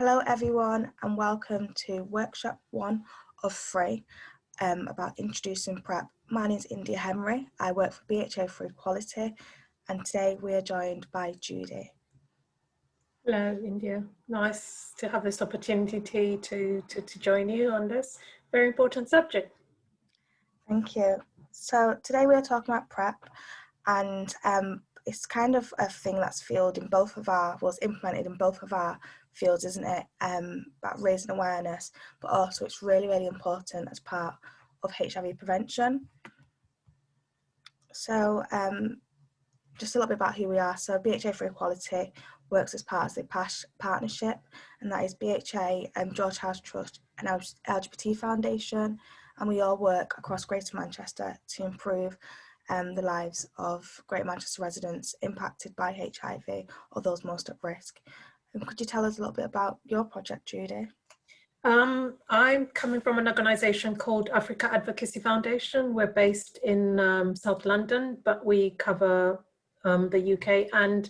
Hello everyone and welcome to workshop 1 of 3 about introducing PrEP. My name is India Henry, I work for BHA for Equality and today we are joined by Judy. Hello India, nice to have this opportunity to join you on this very important subject. Thank you. So today we are talking about PrEP and it's kind of a thing that's implemented in both of our fields, isn't it? About raising awareness, but also it's really important as part of HIV prevention. So just a little bit about who we are. So BHA for Equality works as part of the PASH partnership, and that is BHA, George House Trust and LGBT Foundation, and we all work across Greater Manchester to improve the lives of Greater Manchester residents impacted by HIV or those most at risk. Could you tell us a little bit about your project, Judy? I'm coming from an organisation called Africa Advocacy Foundation. We're based in South London, but we cover the UK and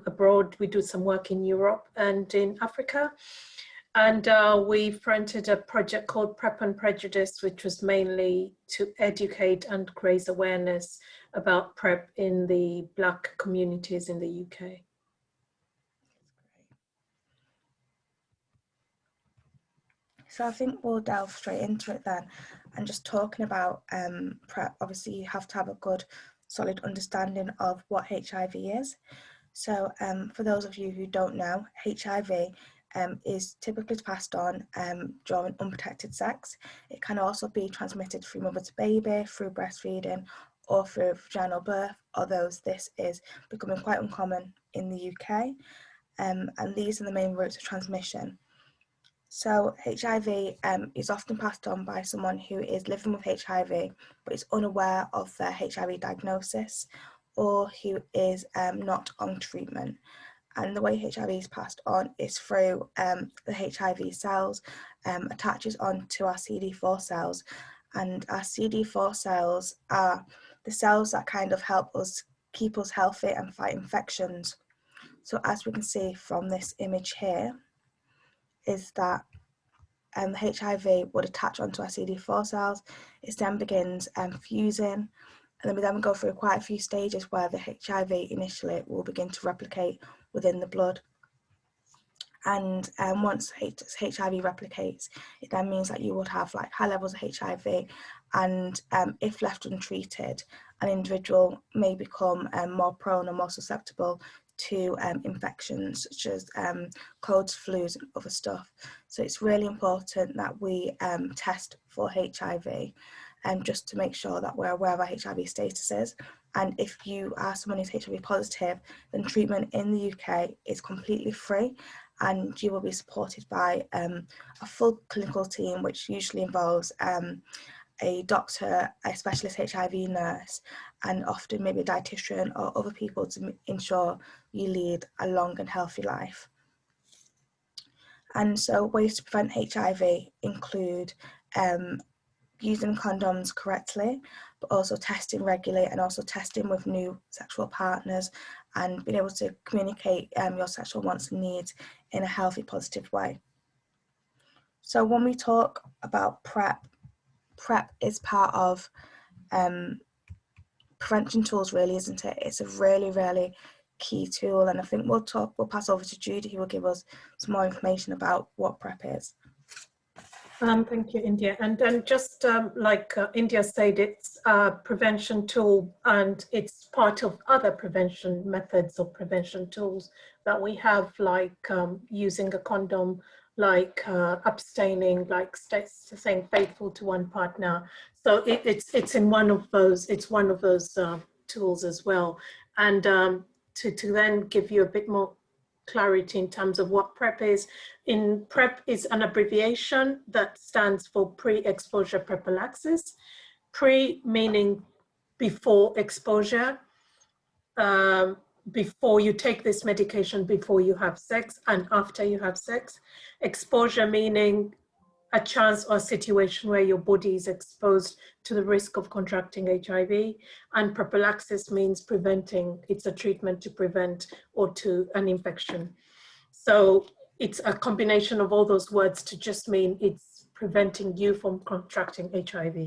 abroad. We do some work in Europe and in Africa. And we fronted a project called PrEP and Prejudice, which was mainly to educate and raise awareness about PrEP in the Black communities in the UK. So I think we'll delve straight into it then, and just talking about PrEP. Obviously you have to have a good solid understanding of what HIV is. So for those of you who don't know, HIV is typically passed on during unprotected sex. It can also be transmitted through mother to baby, through breastfeeding or through vaginal birth, although this is becoming quite uncommon in the UK, and these are the main routes of transmission. So HIV is often passed on by someone who is living with HIV but is unaware of their HIV diagnosis, or who is not on treatment. And the way HIV is passed on is through the HIV cells, attaches onto our CD4 cells, and our CD4 cells are the cells that kind of help us keep us healthy and fight infections. So as we can see from this image here, is that the HIV would attach onto our CD4 cells. It then begins fusing, and then we go through quite a few stages where the HIV initially will begin to replicate within the blood. And once HIV replicates, it then means that you would have like high levels of HIV, and if left untreated, an individual may become more prone or more susceptible to infections such as colds, flus and other stuff. So it's really important that we test for HIV just to make sure that we're aware of our HIV statuses. And if you are someone who's HIV positive, then treatment in the UK is completely free, and you will be supported by a full clinical team, which usually involves a doctor, a specialist HIV nurse, and often maybe a dietitian or other people to ensure you lead a long and healthy life. And so ways to prevent HIV include using condoms correctly, but also testing regularly, and also testing with new sexual partners, and being able to communicate your sexual wants and needs in a healthy, positive way. So when we talk about PrEP is part of prevention tools, really, isn't it? It's a really key tool, and I think we'll pass over to Judy, who will give us some more information about what PrEP is. Thank you, India. And just like India said, it's a prevention tool, and it's part of other prevention methods or prevention tools that we have, like using a condom, like abstaining, like staying faithful to one partner. So it's in one of those. It's one of those tools as well. And to then give you a bit more clarity in terms of what PrEP is. PrEP is an abbreviation that stands for pre-exposure prophylaxis. Pre meaning before exposure, before you take this medication, before you have sex, and after you have sex. Exposure meaning a chance or situation where your body is exposed to the risk of contracting HIV, and prophylaxis means preventing. It's a treatment to prevent or to an infection. So it's a combination of all those words to just mean it's preventing you from contracting HIV.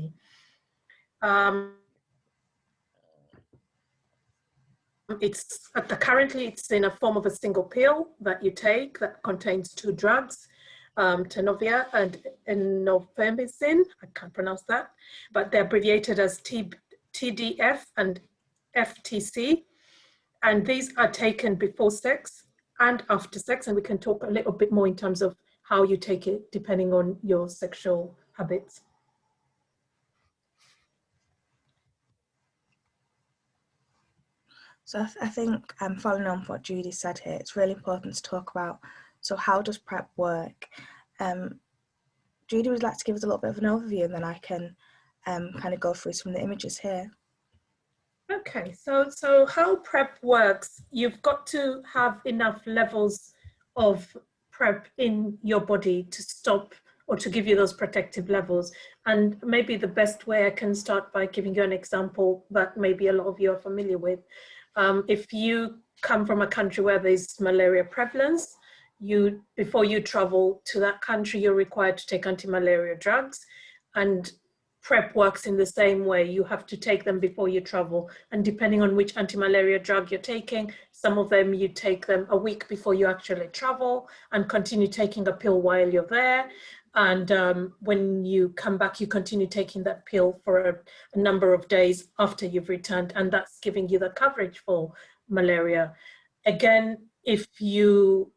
Currently it's in a form of a single pill that you take that contains 2 drugs, tenofovir and enofemicin. I can't pronounce that, but they're abbreviated as TDF and FTC. And these are taken before sex and after sex. And we can talk a little bit more in terms of how you take it depending on your sexual habits. So I think following on what Judy said here, it's really important to talk about, so how does PrEP work? Judy would like to give us a little bit of an overview, and then I can kind of go through some of the images here. Okay, so how PrEP works, you've got to have enough levels of PrEP in your body to stop or to give you those protective levels. And maybe the best way I can start by giving you an example that maybe a lot of you are familiar with. If you come from a country where there's malaria prevalence, before you travel to that country, you're required to take anti-malaria drugs, and PrEP works in the same way. You have to take them before you travel, and depending on which anti-malaria drug you're taking, some of them you take them a week before you actually travel and continue taking a pill while you're there. And when you come back, you continue taking that pill for a number of days after you've returned, and that's giving you the coverage for malaria. Again, if you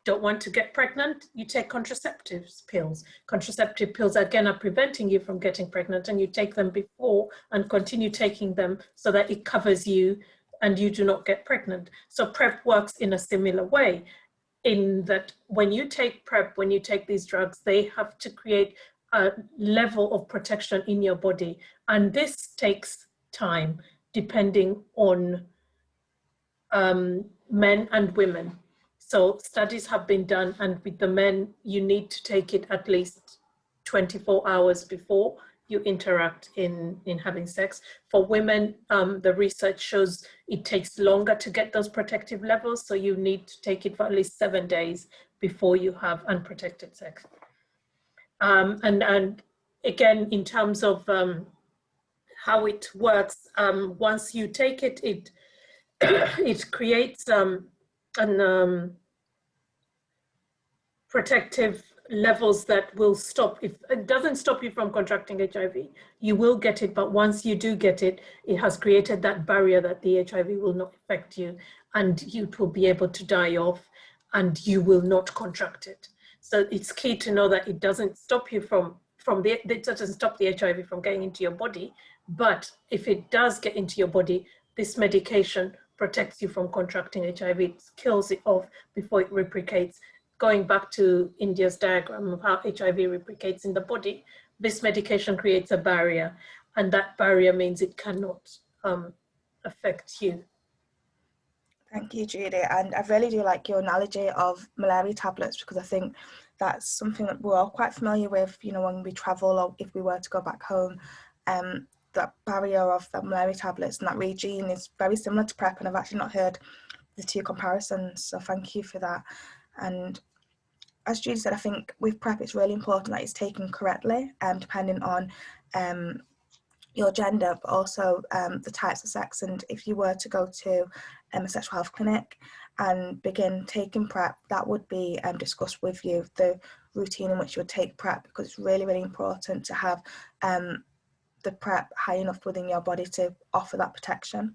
don't want to get pregnant, you take contraceptive pills. Contraceptive pills, again, are preventing you from getting pregnant, and you take them before and continue taking them so that it covers you and you do not get pregnant. So PrEP works in a similar way, in that when you take PrEP, when you take these drugs, they have to create a level of protection in your body. And this takes time, depending on men and women. So studies have been done, and with the men, you need to take it at least 24 hours before you interact in having sex. For women, the research shows it takes longer to get those protective levels, so you need to take it for at least 7 days before you have unprotected sex. And again, in terms of how it works, once you take it, it creates protective levels that will stop. If it doesn't stop you from contracting HIV, you will get it, but once you do get it, it has created that barrier that the HIV will not affect you, and you will be able to die off, and you will not contract it. So it's key to know that it doesn't stop you it doesn't stop the HIV from getting into your body, but if it does get into your body, this medication protects you from contracting HIV. It kills it off before it replicates. Going back to India's diagram of how HIV replicates in the body, this medication creates a barrier, and that barrier means it cannot affect you. Thank you, Judy. And I really do like your analogy of malaria tablets, because I think that's something that we're all quite familiar with, you know, when we travel or if we were to go back home. That barrier of the malaria tablets and that regime is very similar to PrEP, and I've actually not heard the two comparisons, so thank you for that. And as Judy said, I think with PrEP it's really important that it's taken correctly, depending on your gender, but also the types of sex. And if you were to go to a sexual health clinic and begin taking PrEP, that would be discussed with you, the routine in which you would take PrEP, because it's really, really important to have the PrEP high enough within your body to offer that protection.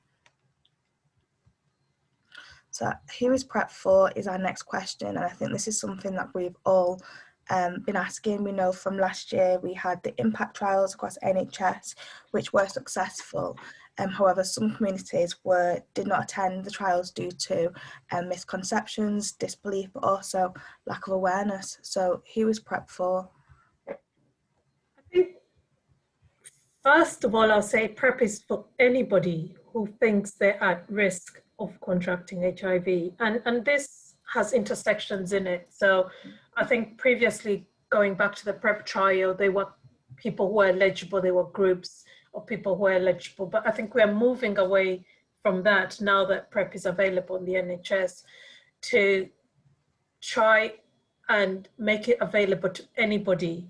So who is PrEP for is our next question, and I think this is something that we've all been asking. We know from last year we had the impact trials across NHS, which were successful. However, some communities did not attend the trials due to misconceptions, disbelief, but also lack of awareness. So who is PrEP for? I think, first of all, I'll say PrEP is for anybody who thinks they're at risk of contracting HIV. And this has intersections in it. So I think previously, going back to the PrEP trial, they were people who were eligible, they were groups of people who were eligible. But I think we are moving away from that now that PrEP is available in the NHS to try and make it available to anybody.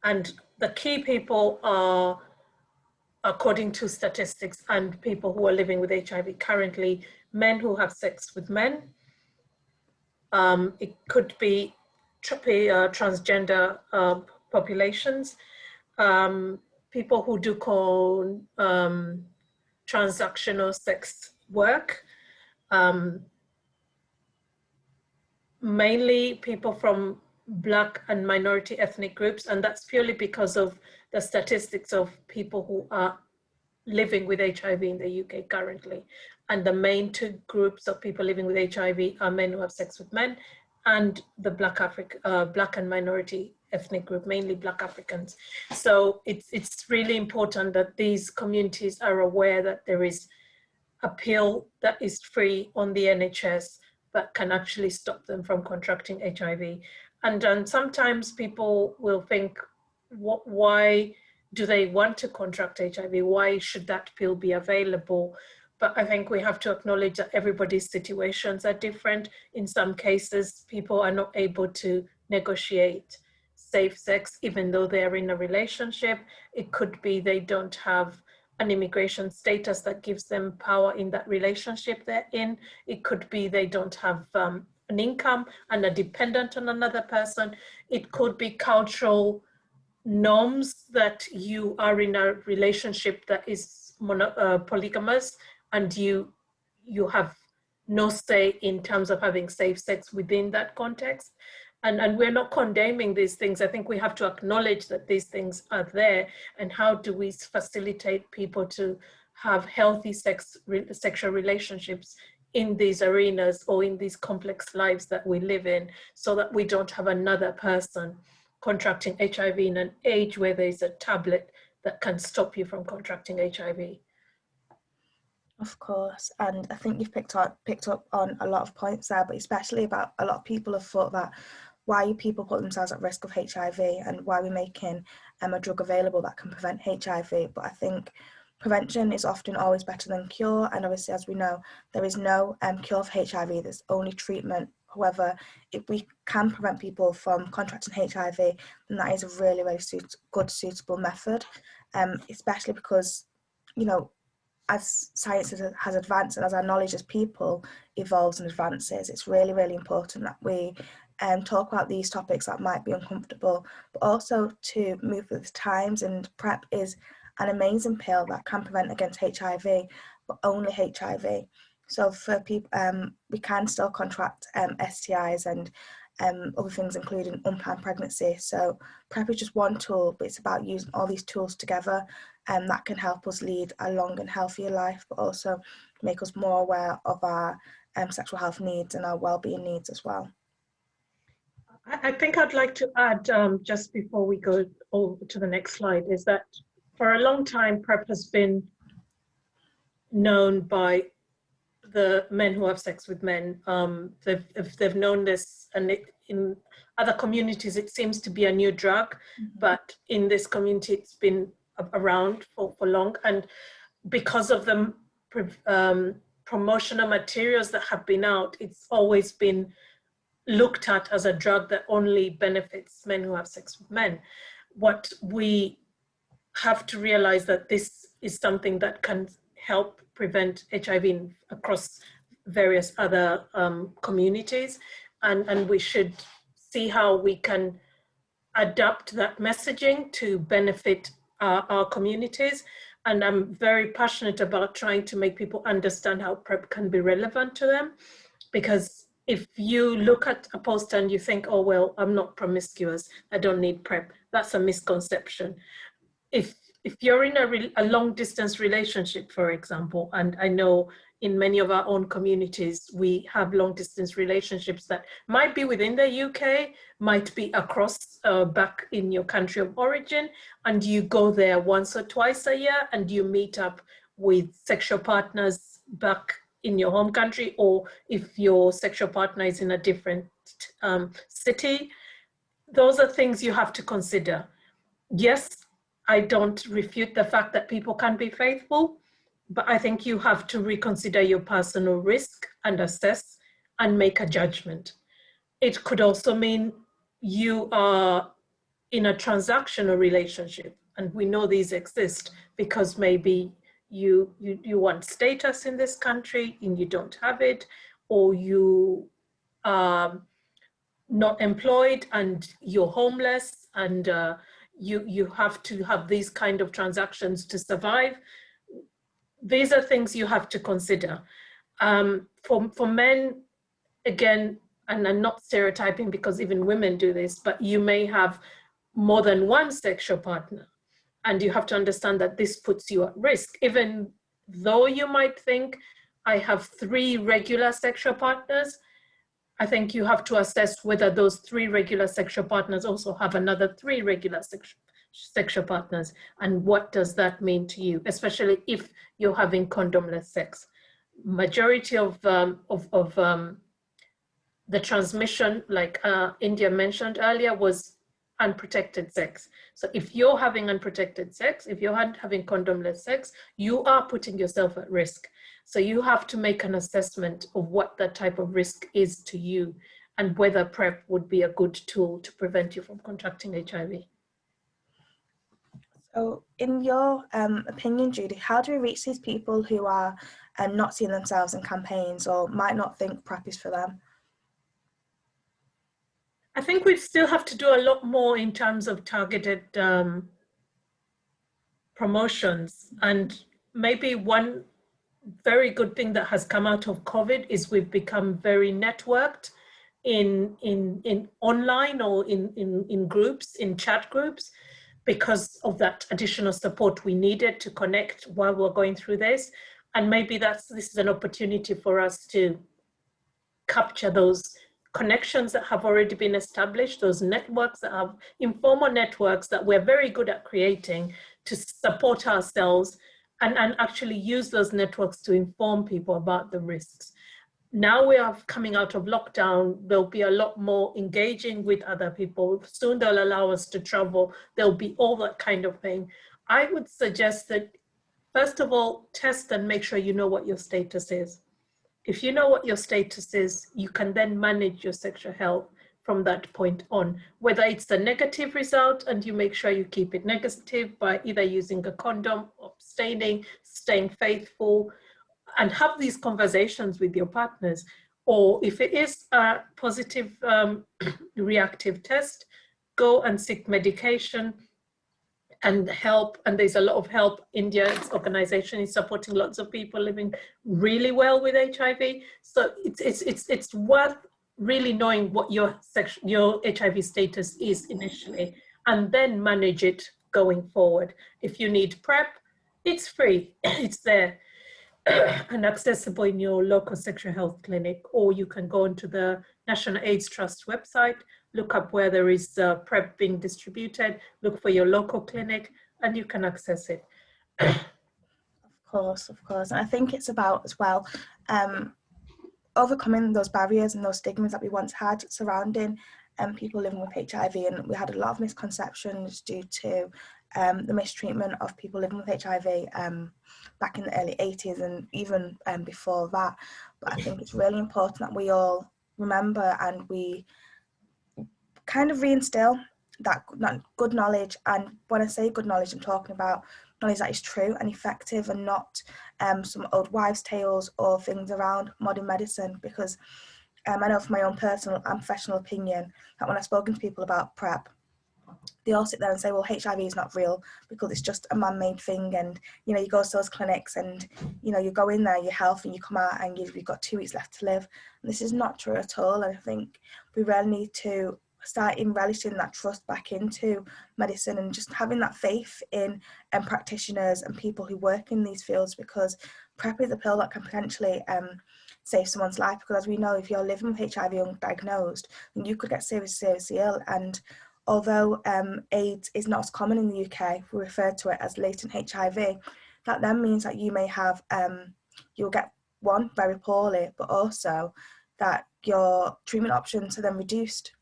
And the key people are, according to statistics and people who are living with HIV currently, men who have sex with men. It could be transgender populations, people who do transactional sex work, mainly people from Black and minority ethnic groups, and that's purely because of the statistics of people who are living with HIV in the UK currently. And the main two groups of people living with HIV are men who have sex with men and the Black and minority ethnic group, mainly Black Africans. So it's really important that these communities are aware that there is a pill that is free on the NHS that can actually stop them from contracting HIV. And sometimes people will think, why do they want to contract HIV? Why should that pill be available? But I think we have to acknowledge that everybody's situations are different. In some cases, people are not able to negotiate safe sex, even though they're in a relationship. It could be they don't have an immigration status that gives them power in that relationship they're in. It could be they don't have an income and are dependent on another person. It could be cultural norms that you are in a relationship that is polygamous and you have no say in terms of having safe sex within that context. And we're not condemning these things. I think we have to acknowledge that these things are there, and how do we facilitate people to have healthy sexual relationships in these arenas or in these complex lives that we live in, so that we don't have another person contracting HIV in an age where there's a tablet that can stop you from contracting HIV. Of course, and I think you've picked up on a lot of points there, but especially about a lot of people have thought that why people put themselves at risk of HIV and why we're making a drug available that can prevent HIV. But I think prevention is often always better than cure, and obviously, as we know, there is no cure for HIV, there's only treatment. However, if we can prevent people from contracting HIV, then that is a really, really good, suitable method, especially because, you know, as science has advanced and as our knowledge as people evolves and advances, it's really, really important that we talk about these topics that might be uncomfortable, but also to move with the times. And PrEP is an amazing pill that can prevent against HIV, but only HIV. So for people, we can still contract STIs and other things, including unplanned pregnancy. So PrEP is just one tool, but it's about using all these tools together, and that can help us lead a long and healthier life, but also make us more aware of our sexual health needs and our well-being needs as well. I think I'd like to add, just before we go over to the next slide, is that for a long time, PrEP has been known by the men who have sex with men. They've known this, and in other communities, it seems to be a new drug, but in this community, it's been around for long. And because of the promotional materials that have been out, it's always been looked at as a drug that only benefits men who have sex with men. What we have to realize that this is something that can help prevent HIV across various other communities, and we should see how we can adapt that messaging to benefit our communities. And I'm very passionate about trying to make people understand how PrEP can be relevant to them, because if you look at a poster and you think, oh, well, I'm not promiscuous, I don't need PrEP, that's a misconception. If you're in a long distance relationship, for example, and I know in many of our own communities, we have long distance relationships that might be within the UK, might be across back in your country of origin, and you go there once or twice a year and you meet up with sexual partners back in your home country, or if your sexual partner is in a different city. Those are things you have to consider. Yes, I don't refute the fact that people can be faithful, but I think you have to reconsider your personal risk and assess and make a judgment. it could also mean you are in a transactional relationship, and we know these exist because maybe you want status in this country and you don't have it, or you are not employed and you're homeless, and you have to have these kind of transactions to survive. These are things you have to consider. For men, again, and I'm not stereotyping because even women do this, but you may have more than one sexual partner. And you have to understand that this puts you at risk. Even though you might think, I have 3 regular sexual partners, I think you have to assess whether those 3 regular sexual partners also have another 3 regular sexual partners. And what does that mean to you, especially if you're having condomless sex? Majority of the transmission, like India mentioned earlier, was unprotected sex. So if you're having unprotected sex, if you're having condomless sex, you are putting yourself at risk. So you have to make an assessment of what that type of risk is to you and whether PrEP would be a good tool to prevent you from contracting HIV. So in your opinion, Judy, how do we reach these people who are not seeing themselves in campaigns or might not think PrEP is for them? I think we still have to do a lot more in terms of targeted promotions. And maybe one very good thing that has come out of COVID is we've become very networked in online or in groups, in chat groups, because of that additional support we needed to connect while we're going through this. And maybe this is an opportunity for us to capture those connections that have already been established, those networks that have informal networks that we're very good at creating to support ourselves, and actually use those networks to inform people about the risks. Now we are coming out of lockdown, there'll be a lot more engaging with other people. Soon they'll allow us to travel. There'll be all that kind of thing. I would suggest that, first of all, test and make sure you know what your status is. If you know what your status is, you can then manage your sexual health from that point on. Whether it's a negative result and you make sure you keep it negative by either using a condom, abstaining, staying faithful, and have these conversations with your partners. Or if it is a positive reactive test, go and seek medication and help. And there's a lot of help. India's organization is supporting lots of people living really well with HIV. So it's worth really knowing what your HIV status is initially, and then manage it going forward. If you need PrEP, it's free, it's there and accessible in your local sexual health clinic, or you can go onto the National AIDS Trust website, look up where there is PrEP being distributed, look for your local clinic, and you can access it. Of course. And I think it's about, as well, overcoming those barriers and those stigmas that we once had surrounding people living with HIV. And we had a lot of misconceptions due to the mistreatment of people living with HIV back in the early 80s and even before that. But I think it's really important that we all remember and we kind of reinstill that good knowledge. And when I say good knowledge, I'm talking about knowledge that is true and effective, and not some old wives' tales or things around modern medicine. Because I know from my own personal and professional opinion that when I've spoken to people about PrEP, they all sit there and say, well, HIV is not real because it's just a man-made thing. And, you know, you go to those clinics and, you know, you go in there, you're healthy, and you come out and you've got 2 weeks left to live. And this is not true at all. And I think we really need to start relishing that trust back into medicine and just having that faith in practitioners and people who work in these fields, because PrEP is a pill that can potentially save someone's life. Because as we know, if you're living with HIV undiagnosed, then you could get seriously ill. And although AIDS is not as common in the UK, we refer to it as latent HIV. That then means that you may have, you'll get one, very poorly, but also that your treatment options are then reduced.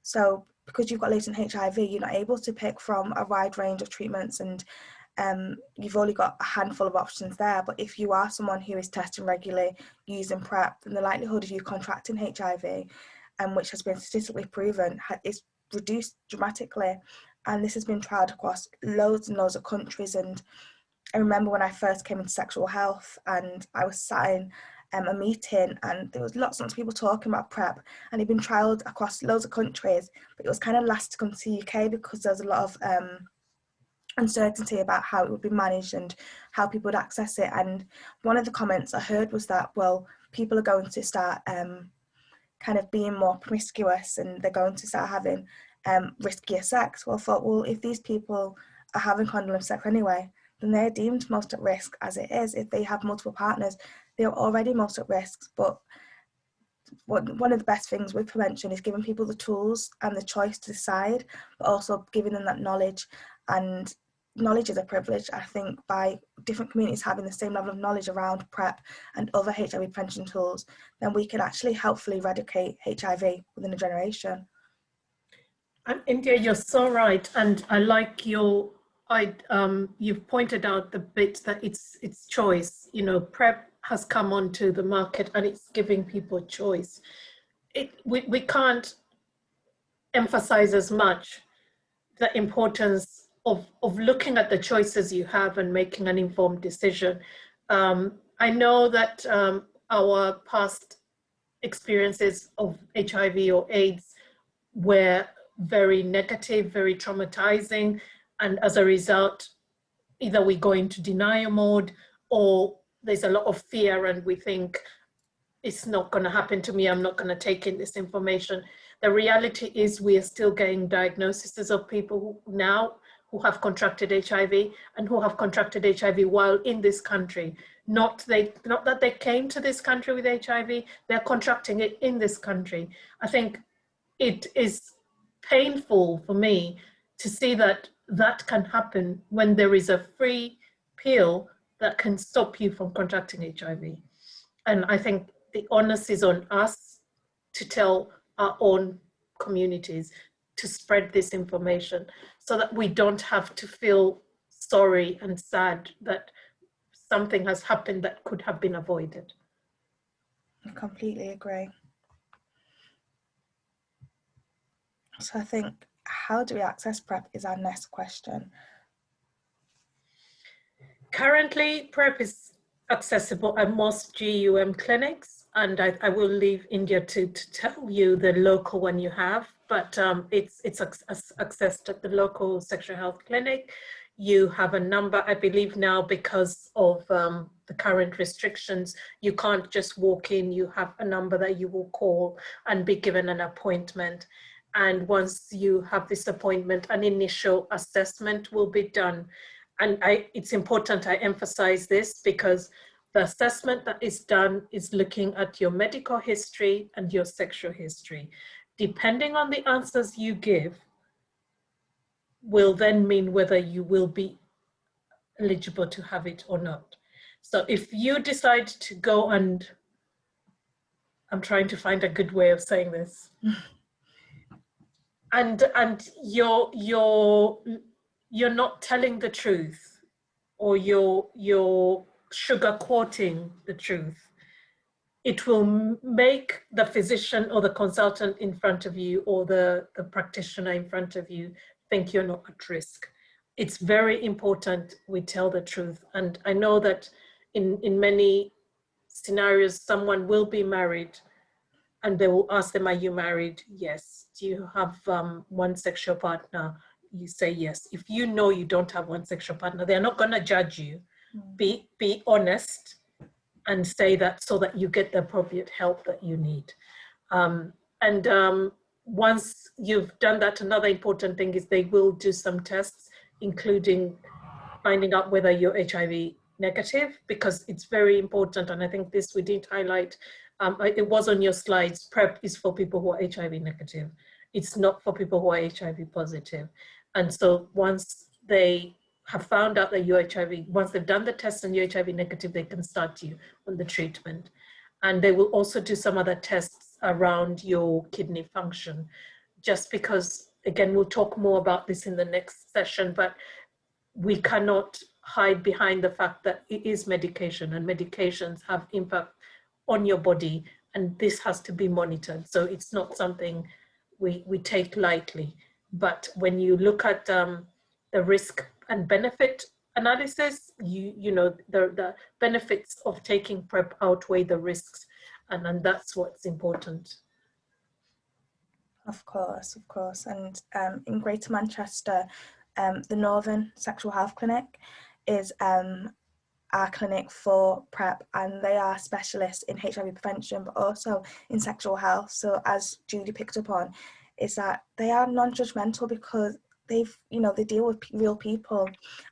So because you've got latent HIV, you're not able to pick from a wide range of treatments, and you've only got a handful of options there. But if you are someone who is testing regularly, using PrEP, then the likelihood of you contracting HIV which has been statistically proven, is reduced dramatically. And this has been trialled across loads and loads of countries. And I remember when I first came into sexual health and I was sat in a meeting, and there was lots and lots of people talking about PrEP, and it'd been trialled across loads of countries, but it was kind of last to come to the UK because there was a lot of uncertainty about how it would be managed and how people would access it. And one of the comments I heard was that, well, people are going to start kind of being more promiscuous, and they're going to start having riskier sex. Well, I thought, well, if these people are having condom sex anyway, then they're deemed most at risk as it is. If they have multiple partners, they're already most at risk. But one of the best things with prevention is giving people the tools and the choice to decide, but also giving them that knowledge. And knowledge is a privilege. I think by different communities having the same level of knowledge around PrEP and other HIV prevention tools, then we can actually helpfully eradicate HIV within a generation. And India, you're so right, and I like you've pointed out the bit that it's choice. You know, PrEP has come onto the market and it's giving people choice. We can't emphasize as much the importance of looking at the choices you have and making an informed decision. I know that our past experiences of HIV or AIDS were very negative, very traumatizing, and as a result, either we go into denial mode or there's a lot of fear and we think it's not going to happen to me, I'm not going to take in this information. The reality is we are still getting diagnoses of people who have contracted HIV and who have contracted HIV while in this country. Not that they came to this country with HIV, they're contracting it in this country. I think it is painful for me to see that that can happen when there is a free pill that can stop you from contracting HIV. And I think the onus is on us to tell our own communities to spread this information so that we don't have to feel sorry and sad that something has happened that could have been avoided. I completely agree. So I think, how do we access PrEP is our next question. Currently, PrEP is accessible at most GUM clinics, and I will leave India to tell you the local one you have, but it's accessed at the local sexual health clinic. You have a number, I believe now, because of the current restrictions, you can't just walk in, you have a number that you will call and be given an appointment. And once you have this appointment, an initial assessment will be done. And it's important I emphasize this because the assessment that is done is looking at your medical history and your sexual history. Depending on the answers you give, will then mean whether you will be eligible to have it or not. So if you decide to go and, I'm trying to find a good way of saying this, and you're not telling the truth, or you're sugarcoating the truth, it will make the physician or the consultant in front of you or the practitioner in front of you think you're not at risk. It's very important we tell the truth. And I know that in many scenarios, someone will be married and they will ask them, are you married? Yes. Do you have one sexual partner? You say yes. If you know you don't have one sexual partner, they're not going to judge you. Be honest and say that so that you get the appropriate help that you need. Once you've done that, another important thing is they will do some tests, including finding out whether you're HIV negative, because it's very important. And I think this we didn't highlight. It was on your slides. PrEP is for people who are HIV negative. It's not for people who are HIV positive. And so once they have found out that you're HIV, once they've done the test and you're HIV negative, they can start you on the treatment. And they will also do some other tests around your kidney function, just because, again, we'll talk more about this in the next session, but we cannot hide behind the fact that it is medication and medications have impact on your body and this has to be monitored. So it's not something we take lightly. But when you look at the risk and benefit analysis, you know, the benefits of taking PrEP outweigh the risks, and that's what's important. Of course. And in Greater Manchester, the Northern Sexual Health Clinic is our clinic for PrEP, and they are specialists in HIV prevention, but also in sexual health. So as Judy picked up on, is that they are non-judgmental, because they deal with real people,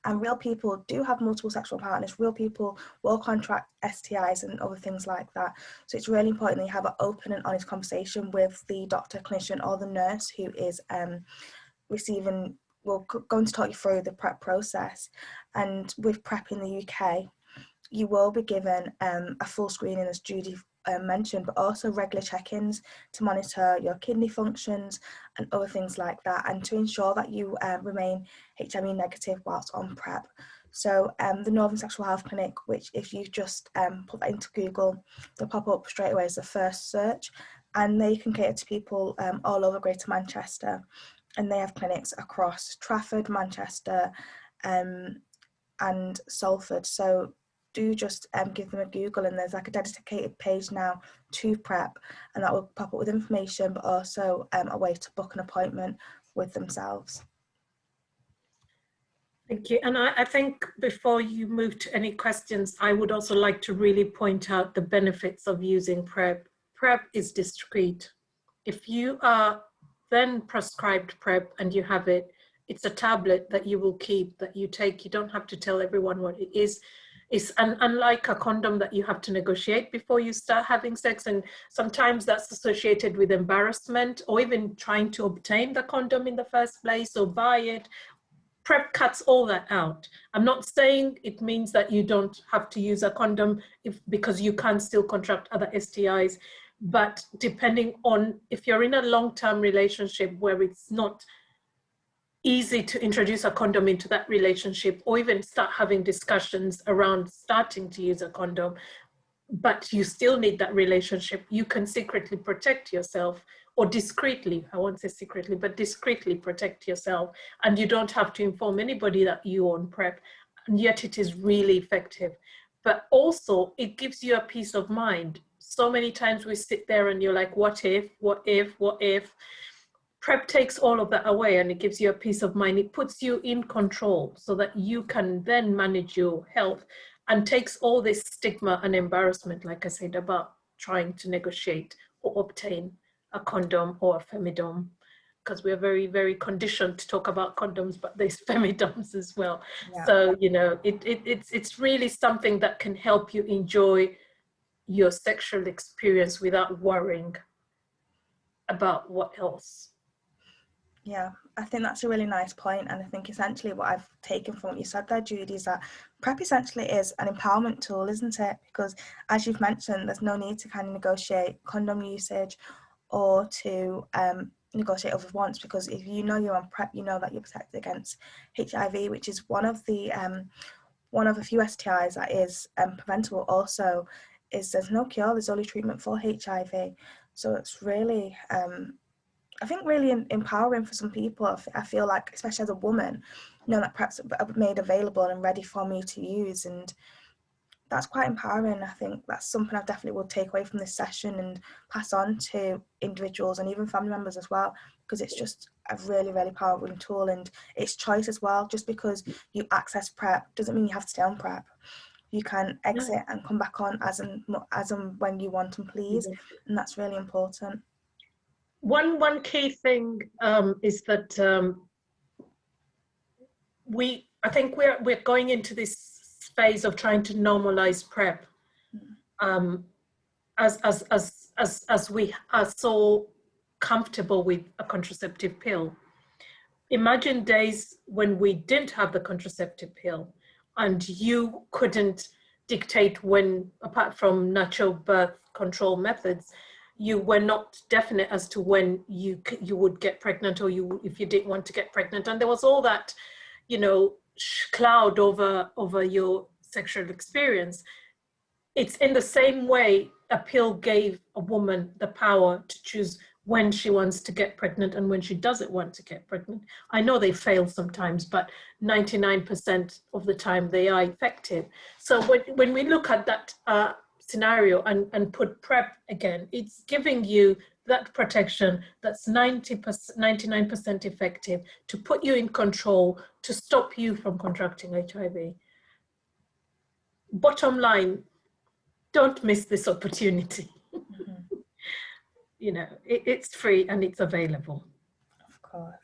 and real people do have multiple sexual partners. Real people will contract STIs and other things like that. So it's really important that you have an open and honest conversation with the doctor, clinician, or the nurse who is going to talk you through the PrEP process. And with PrEP in the UK, you will be given a full screening, as Judy mentioned, but also regular check-ins to monitor your kidney functions and other things like that, and to ensure that you remain HIV negative whilst on PrEP. So the Northern Sexual Health Clinic, which if you just put that into Google, they'll pop up straight away as the first search, and they can cater to people all over Greater Manchester. And they have clinics across Trafford, Manchester, and Salford. So do just give them a Google, and there's like a dedicated page now to PrEP, and that will pop up with information, but also a way to book an appointment with themselves. Thank you. And I think before you move to any questions, I would also like to really point out the benefits of using PrEP. PrEP is discreet. If you are then prescribed PrEP and you have it, it's a tablet that you will keep, that you take. You don't have to tell everyone what it is. It's unlike a condom that you have to negotiate before you start having sex, and sometimes that's associated with embarrassment, or even trying to obtain the condom in the first place or buy it. PrEP cuts all that out. I'm not saying it means that you don't have to use a condom because you can still contract other STIs, but depending on if you're in a long-term relationship where it's not easy to introduce a condom into that relationship, or even start having discussions around starting to use a condom, but you still need that relationship, you can secretly protect yourself, or discreetly, I won't say secretly, but discreetly protect yourself, and you don't have to inform anybody that you own PrEP, and yet it is really effective. But also it gives you a peace of mind. So many times we sit there and you're like, what if? PrEP takes all of that away, and it gives you a peace of mind. It puts you in control so that you can then manage your health, and takes all this stigma and embarrassment, like I said, about trying to negotiate or obtain a condom or a femidom, because we're very, very conditioned to talk about condoms, but there's femidoms as well. Yeah. So, you know, it's really something that can help you enjoy your sexual experience without worrying about what else. Yeah, I think that's a really nice point, and I think essentially what I've taken from what you said there, Judy, is that PrEP essentially is an empowerment tool, isn't it? Because as you've mentioned, there's no need to kind of negotiate condom usage or to negotiate other wants, because if you know you're on PrEP, you know that you're protected against HIV, which is one of a few STIs that is preventable. Also, is there's no cure, there's only treatment for HIV. So it's really I think really empowering for some people. I feel like, especially as a woman, you know, that PrEP's made available and ready for me to use, and that's quite empowering. I think that's something I definitely will take away from this session and pass on to individuals and even family members as well, because it's just a really, really powerful tool, and it's choice as well. Just because you access PrEP doesn't mean you have to stay on PrEP. You can exit and come back on as and when you want and please, and that's really important. One key thing is that I think we're going into this phase of trying to normalize PrEP, as we are so comfortable with a contraceptive pill. Imagine days when we didn't have the contraceptive pill, and you couldn't dictate when, apart from natural birth control methods, you were not definite as to when you would get pregnant, or if you didn't want to get pregnant, and there was all that, you know, cloud over your sexual experience. it's in the same way a pill gave a woman the power to choose when she wants to get pregnant and when she doesn't want to get pregnant. I know they fail sometimes, but 99% of the time they are effective. So when we look at that scenario and put PrEP again, it's giving you that protection that's 99% effective to put you in control, to stop you from contracting HIV. Bottom line, don't miss this opportunity. Mm-hmm. You know, it's free and it's available. Of course.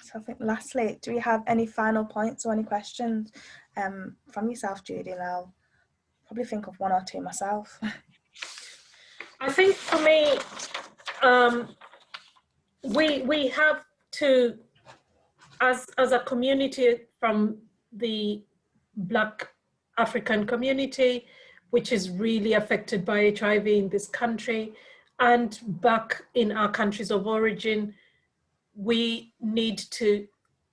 So I think lastly, do we have any final points or any questions from yourself, Judy? And I'll probably think of one or two myself. I think for me, we have to, as a community from the Black African community, which is really affected by HIV in this country, and back in our countries of origin, we need to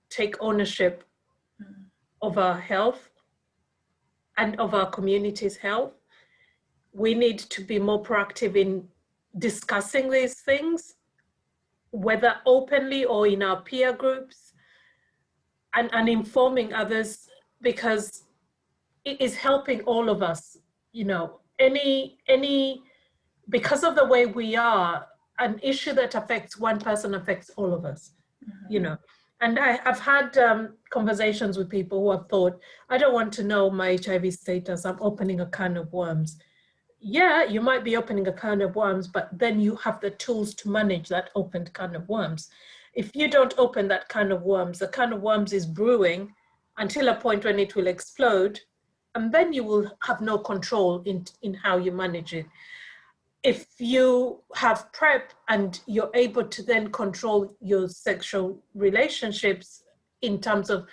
take ownership of our health and of our community's health. We need to be more proactive in discussing these things, whether openly or in our peer groups, and informing others, because it is helping all of us. You know, because of the way we are, an issue that affects one person affects all of us. Mm-hmm. You know, and I've had conversations with people who have thought, I don't want to know my HIV status, I'm opening a can of worms. Yeah, you might be opening a can of worms, but then you have the tools to manage that opened can of worms. If you don't open that can of worms, the can of worms is brewing until a point when it will explode, and then you will have no control in how you manage it. If you have PrEP and you're able to then control your sexual relationships in terms of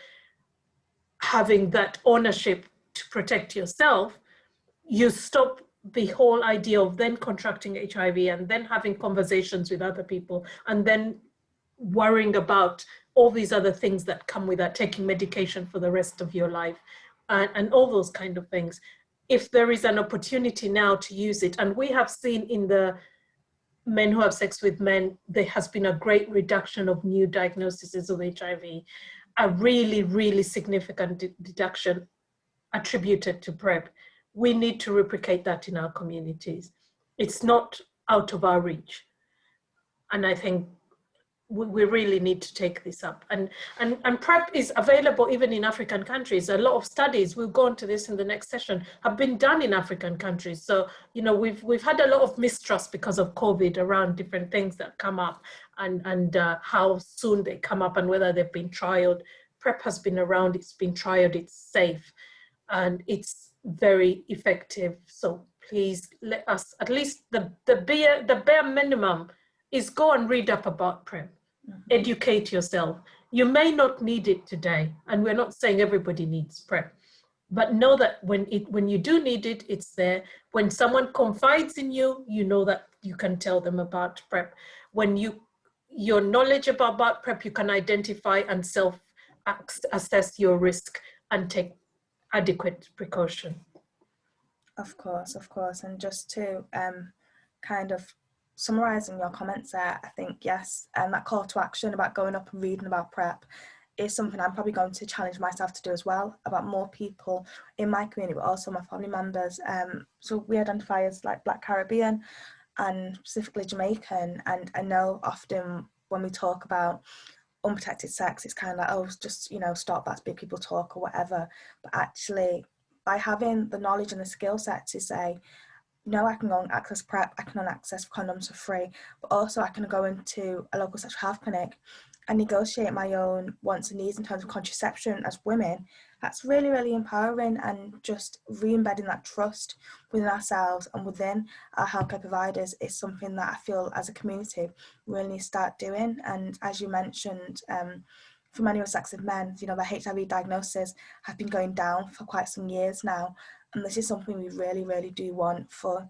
having that ownership to protect yourself, you stop the whole idea of then contracting HIV and then having conversations with other people and then worrying about all these other things that come with that, taking medication for the rest of your life and all those kind of things. If there is an opportunity now to use it, and we have seen in the men who have sex with men, there has been a great reduction of new diagnoses of HIV, a really, really significant reduction attributed to PrEP. We need to replicate that in our communities. It's not out of our reach. And I think we really need to take this up. And PrEP is available even in African countries. A lot of studies, we'll go into this in the next session, have been done in African countries. So, you know, we've had a lot of mistrust because of COVID around different things that come up and how soon they come up and whether they've been trialed. PrEP has been around, it's been trialed, it's safe, and it's very effective. So please let us, at least the bare minimum is go and read up about PrEP. Mm-hmm. Educate yourself. You may not need it today, and we're not saying everybody needs PrEP, but know that when you do need it, it's there. When someone confides in you, you know that you can tell them about PrEP. When your knowledge about PrEP, you can identify and self-assess your risk and take adequate precaution. Of course. And just to kind of summarising your comments there, I think, yes, and that call to action about going up and reading about PrEP is something I'm probably going to challenge myself to do as well, about more people in my community, but also my family members. So we identify as like Black Caribbean and specifically Jamaican, and I know often when we talk about unprotected sex, it's kind of like, oh, just, you know, stop, that's big people talk or whatever. But actually, by having the knowledge and the skill set to say, no, I can go and access PrEP, I can access condoms for free, but also I can go into a local sexual health clinic and negotiate my own wants and needs in terms of contraception as women. That's really, really empowering, and just re-embedding that trust within ourselves and within our healthcare providers is something that I feel as a community we really need to start doing. And as you mentioned, for many of sex with men, you know, the HIV diagnoses have been going down for quite some years now. And this is something we really, really do want for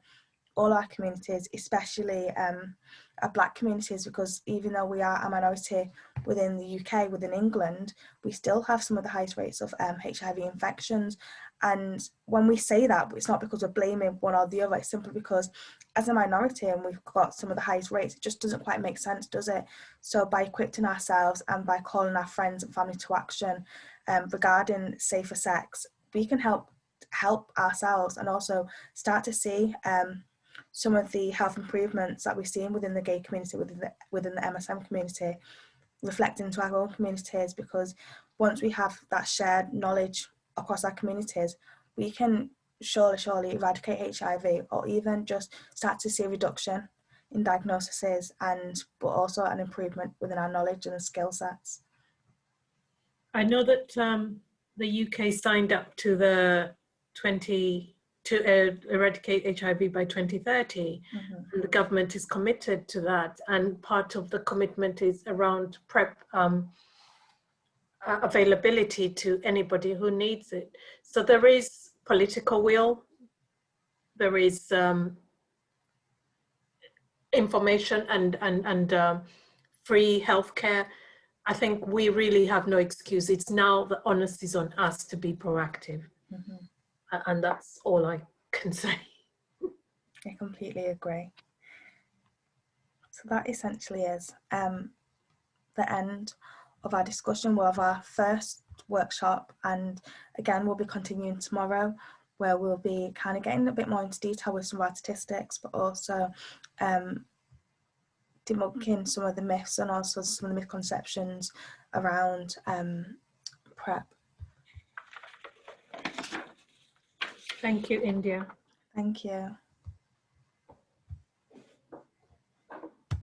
all our communities, especially our Black communities, because even though we are a minority within the UK, within England, we still have some of the highest rates of HIV infections. And when we say that, it's not because we're blaming one or the other, it's simply because as a minority and we've got some of the highest rates, it just doesn't quite make sense, does it? So by equipping ourselves and by calling our friends and family to action regarding safer sex, we can help ourselves and also start to see some of the health improvements that we've seen within the gay community, within the MSM community, reflect into our own communities, because once we have that shared knowledge across our communities, we can surely eradicate HIV, or even just start to see a reduction in diagnoses, but also an improvement within our knowledge and skill sets. I know that the UK signed up to the to eradicate HIV by 2030. And the government is committed to that, and part of the commitment is around PrEP availability to anybody who needs it. So there is political will, there is information and free healthcare. I think we really have no excuse. It's now the onus is on us to be proactive. And that's all I can say. I completely agree. So that essentially is the end of our discussion. We'll have our first workshop, and again we'll be continuing tomorrow, where we'll be kind of getting a bit more into detail with some of our statistics, but also debunking some of the myths and also some of the misconceptions around PrEP. Thank you, India. Thank you.